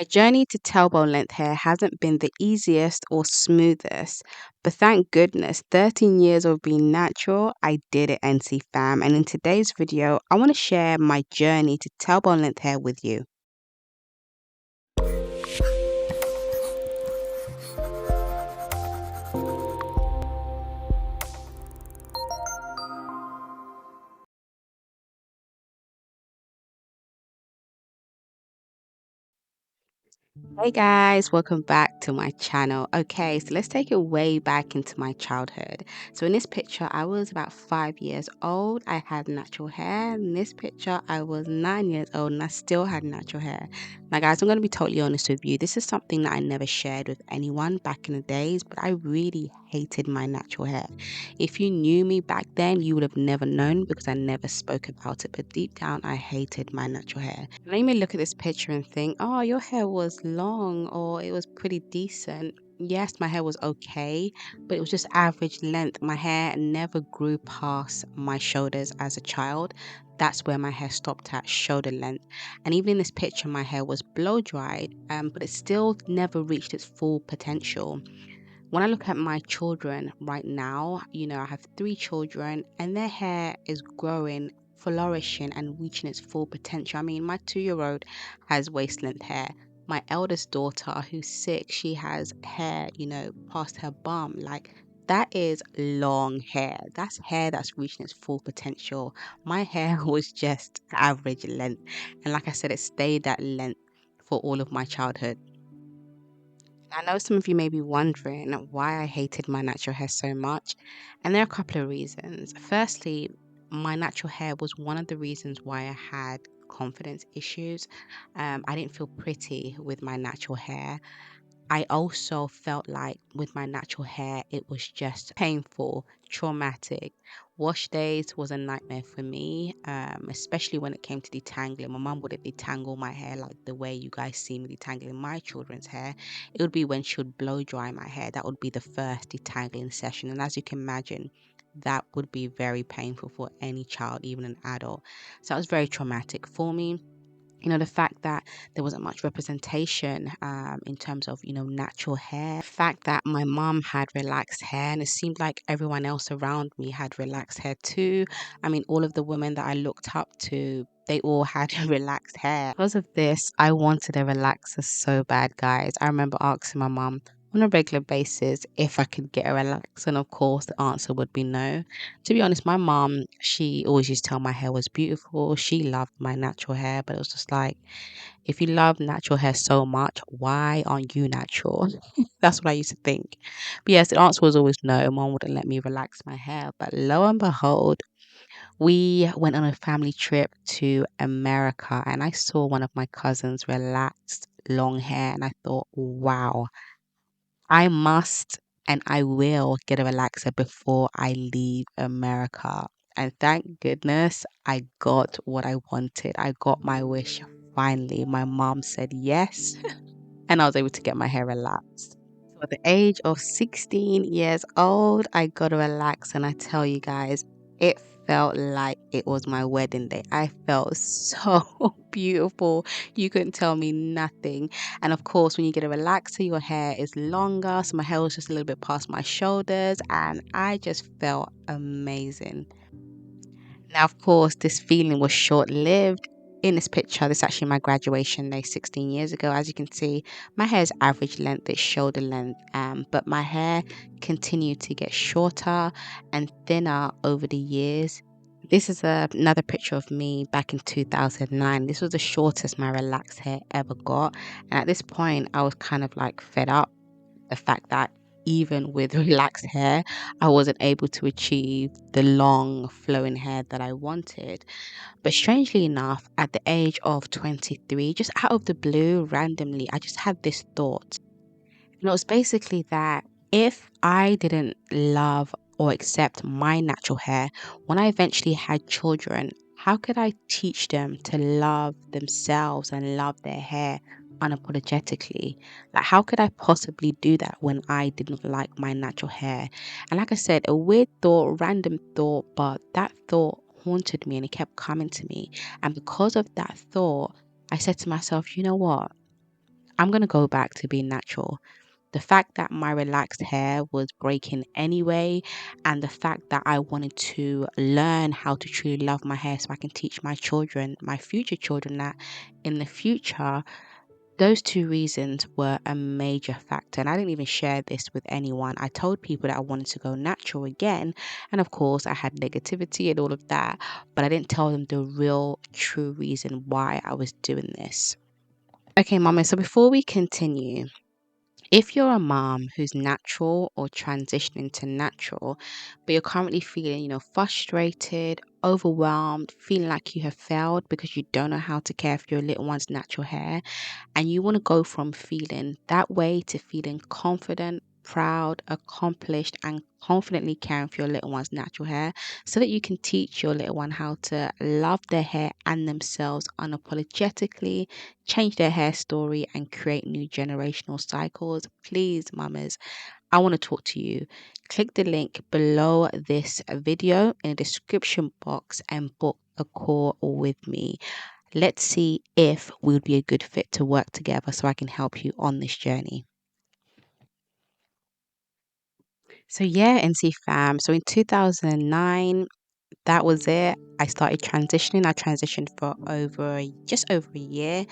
My journey to tailbone length hair hasn't been the easiest or smoothest, but thank goodness, 13 years of being natural, I did it, NC fam. And in today's video, I want to share my journey to tailbone length hair with you. Hey guys, welcome back to my channel. Okay, so let's take it way back into my childhood. So in this picture, I was about 5 years old. I had natural hair. In this picture, I was 9 years old and I still had natural hair. Now guys, I'm going to be totally honest with you. This is something that I never shared with anyone back in the days, but I really hated my natural hair. If you knew me back then, you would have never known because I never spoke about it. But deep down, I hated my natural hair. And you may look at this picture and think, oh, your hair was long or it was pretty decent. Yes, my hair was okay, but it was just average length. My hair never grew past my shoulders as a child. That's where my hair stopped at, shoulder length. And even in this picture, my hair was blow dried, but it still never reached its full potential. When I look at my children right now, I have three children and their hair is growing, flourishing, and reaching its full potential. I mean, my 2-year-old has waist length hair. My eldest daughter, who's 6, she has hair, past her bum. Like, that is long hair. That's hair that's reaching its full potential. My hair was just average length. And like I said, it stayed that length for all of my childhood. I know some of you may be wondering why I hated my natural hair so much, and there are a couple of reasons. Firstly, my natural hair was one of the reasons why I had confidence issues. I didn't feel pretty with my natural hair. I also felt like with my natural hair, it was just painful, traumatic. Wash days was a nightmare for me, especially when it came to detangling. My mum wouldn't detangle my hair like the way you guys see me detangling my children's hair. It would be when she would blow dry my hair. That would be the first detangling session. And as you can imagine, that would be very painful for any child, even an adult. So that was very traumatic for me. The fact that there wasn't much representation in terms of, natural hair. The fact that my mom had relaxed hair and it seemed like everyone else around me had relaxed hair too. I mean, all of the women that I looked up to, they all had relaxed hair. Because of this, I wanted a relaxer so bad, guys. I remember asking my mom on a regular basis if I could get a relaxer, and of course, the answer would be no. To be honest, my mom, she always used to tell my hair was beautiful. She loved my natural hair, but it was just like, if you love natural hair so much, why aren't you natural? That's what I used to think. But yes, the answer was always no. Mom wouldn't let me relax my hair. But lo and behold, we went on a family trip to America and I saw one of my cousins relaxed long hair and I thought, wow, I must and I will get a relaxer before I leave America. And thank goodness I got what I wanted. I got my wish finally. My mom said yes, and I was able to get my hair relaxed. So at the age of 16 years old, I got a relax, and I tell you guys, it felt like it was my wedding day. I felt so beautiful. You couldn't tell me nothing. And of course, when you get a relaxer, your hair is longer. So my hair was just a little bit past my shoulders, and I just felt amazing. Now, of course, this feeling was short lived. In this picture, this is actually my graduation day 16 years ago. As you can see, my hair is average length, it's shoulder length, but my hair continued to get shorter and thinner over the years. This is another picture of me back in 2009. This was the shortest my relaxed hair ever got. And at this point, I was kind of like fed up the fact that even with relaxed hair, I wasn't able to achieve the long flowing hair that I wanted. But strangely enough, at the age of 23, just out of the blue, randomly, I just had this thought. And it was basically that if I didn't love or accept my natural hair, when I eventually had children, how could I teach them to love themselves and love their hair unapologetically? Like, how could I possibly do that when I didn't like my natural hair? And like I said, a weird thought, random thought, but that thought haunted me and it kept coming to me. And because of that thought, I said to myself, you know what? I'm going to go back to being natural. The fact that my relaxed hair was breaking anyway, and the fact that I wanted to learn how to truly love my hair so I can teach my children, my future children, that in the future, those two reasons were a major factor. And I didn't even share this with anyone. I told people that I wanted to go natural again. And of course, I had negativity and all of that, but I didn't tell them the real, true reason why I was doing this. Okay, Mama, so before we continue, if you're a mom who's natural or transitioning to natural, but you're currently feeling, frustrated, overwhelmed, feeling like you have failed because you don't know how to care for your little one's natural hair, and you want to go from feeling that way to feeling confident, proud, accomplished, and confidently caring for your little one's natural hair so that you can teach your little one how to love their hair and themselves unapologetically, change their hair story, and create new generational cycles, please, mamas, I want to talk to you. Click the link below this video in the description box and book a call with me. Let's see if we would be a good fit to work together so I can help you on this journey. So, yeah, NC fam. So, in 2009, that was it. I started transitioning. I transitioned for just over a year.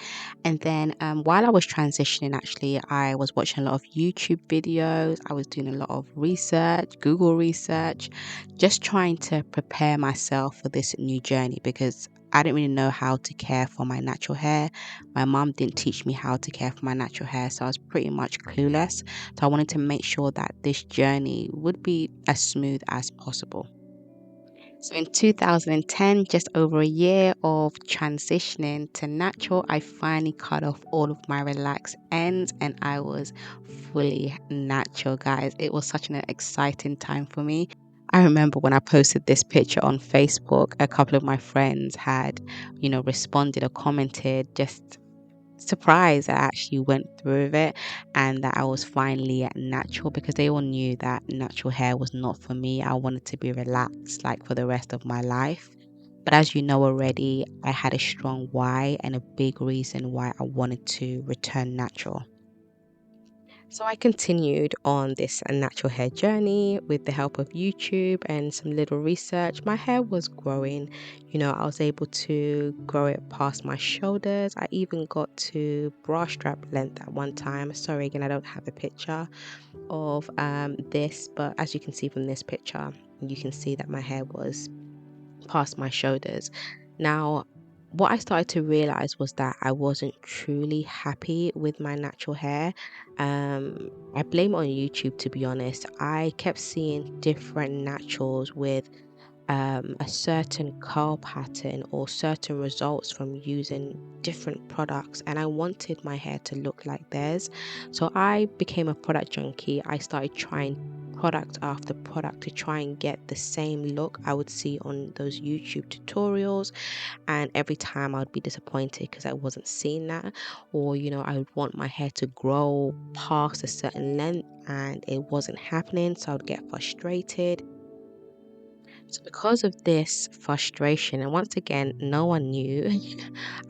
And then while I was transitioning, actually, I was watching a lot of YouTube videos. I was doing a lot of research, Google research, just trying to prepare myself for this new journey because I didn't really know how to care for my natural hair. My mom didn't teach me how to care for my natural hair, so I was pretty much clueless. So I wanted to make sure that this journey would be as smooth as possible. So in 2010, just over a year of transitioning to natural, I finally cut off all of my relaxed ends and I was fully natural, guys. It was such an exciting time for me. I remember when I posted this picture on Facebook, a couple of my friends had, responded or commented just surprised I actually went through with it and that I was finally at natural because they all knew that natural hair was not for me. I wanted to be relaxed like for the rest of my life. But as you know already, I had a strong why and a big reason why I wanted to return natural. So I continued on this natural hair journey with the help of YouTube and some little research. My hair was growing. I was able to grow it past my shoulders. I even got to bra strap length at one time. Sorry, again, I don't have a picture of this, but as you can see from this picture, you can see that my hair was past my shoulders. Now, what I started to realize was that I wasn't truly happy with my natural hair. I blame it on YouTube, to be honest. I kept seeing different naturals with a certain curl pattern or certain results from using different products, and I wanted my hair to look like theirs. So I became a product junkie. I started trying product after product to try and get the same look I would see on those YouTube tutorials, and every time I would be disappointed because I wasn't seeing that, or I would want my hair to grow past a certain length and it wasn't happening, so I would get frustrated. So because of this frustration, and once again, no one knew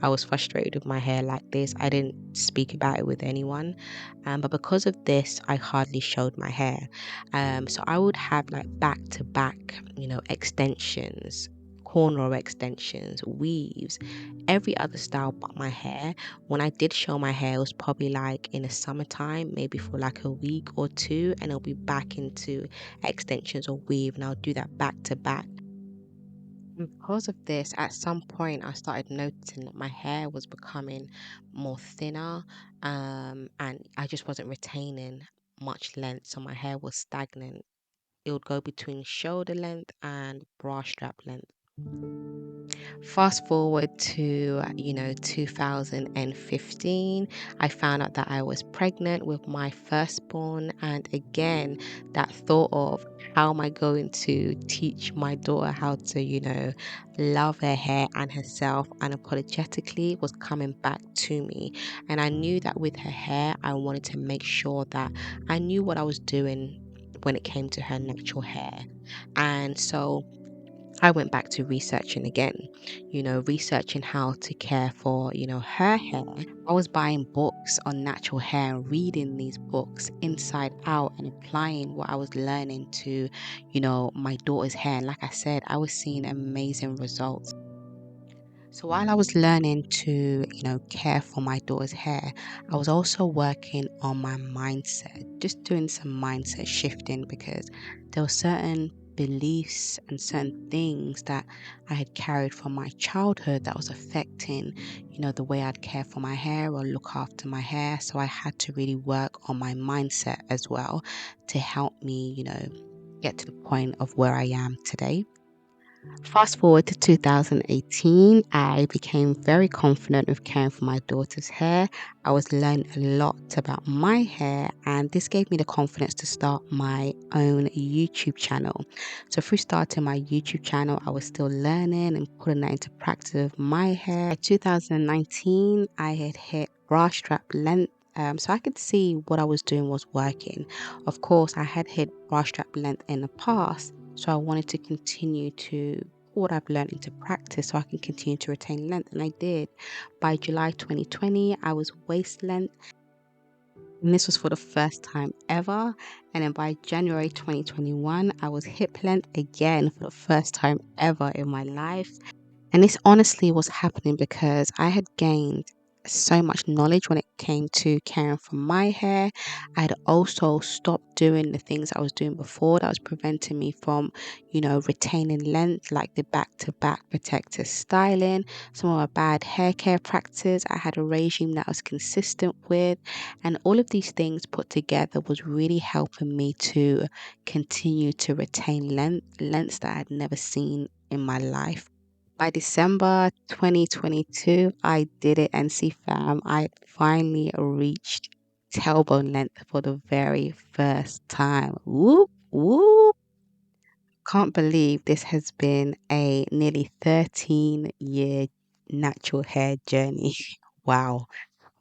I was frustrated with my hair like this. I didn't speak about it with anyone. But because of this, I hardly showed my hair. So I would have like back to back, extensions, corner extensions, weaves, every other style but my hair. When I did show my hair, it was probably like in the summertime, maybe for like a week or two, and it'll be back into extensions or weave, and I'll do that back to back. And because of this, at some point, I started noticing that my hair was becoming more thinner, and I just wasn't retaining much length, so my hair was stagnant. It would go between shoulder length and bra strap length. Fast forward to 2015, I found out that I was pregnant with my firstborn, and again that thought of how am I going to teach my daughter how to love her hair and herself unapologetically was coming back to me. And I knew that with her hair I wanted to make sure that I knew what I was doing when it came to her natural hair. And so I went back to researching again, researching how to care for, her hair. I was buying books on natural hair and reading these books inside out and applying what I was learning to, my daughter's hair. And like I said, I was seeing amazing results. So while I was learning to, care for my daughter's hair, I was also working on my mindset, just doing some mindset shifting because there were certain beliefs and certain things that I had carried from my childhood that was affecting, the way I'd care for my hair or look after my hair. So I had to really work on my mindset as well to help me, get to the point of where I am today. Fast forward to 2018, I became very confident with caring for my daughter's hair. I was learning a lot about my hair, and this gave me the confidence to start my own YouTube channel. So, through starting my YouTube channel, I was still learning and putting that into practice with my hair. By 2019, I had hit bra strap length. So I could see what I was doing was working. Of course, I had hit bra strap length in the past, so I wanted to continue to put what I've learned into practice so I can continue to retain length. And I did. By July 2020, I was waist length. And this was for the first time ever. And then by January 2021, I was hip length again for the first time ever in my life. And this honestly was happening because I had gained so much knowledge when it came to caring for my hair. I had also stopped doing the things I was doing before that was preventing me from, retaining length, like the back to back protective styling, some of my bad hair care practices. I had a regime that I was consistent with, and all of these things put together was really helping me to continue to retain lengths that I had never seen in my life. By December 2022, I did it, and see, fam, I finally reached tailbone length for the very first time. Whoop, whoop. Can't believe this has been a nearly 13-year natural hair journey. Wow.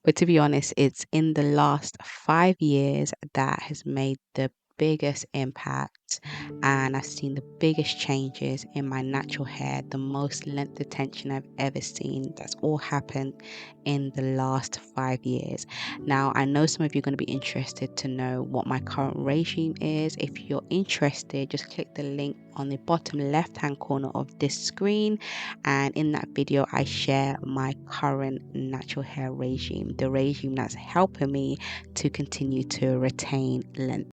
But to be honest, it's in the last 5 years that has made the biggest impact, and I've seen the biggest changes in my natural hair, the most length retention I've ever seen. That's all happened in the last 5 years. Now, I know some of you are going to be interested to know what my current regime is. If you're interested, just click the link on the bottom left hand corner of this screen, and in that video I share my current natural hair regime, the regime that's helping me to continue to retain length.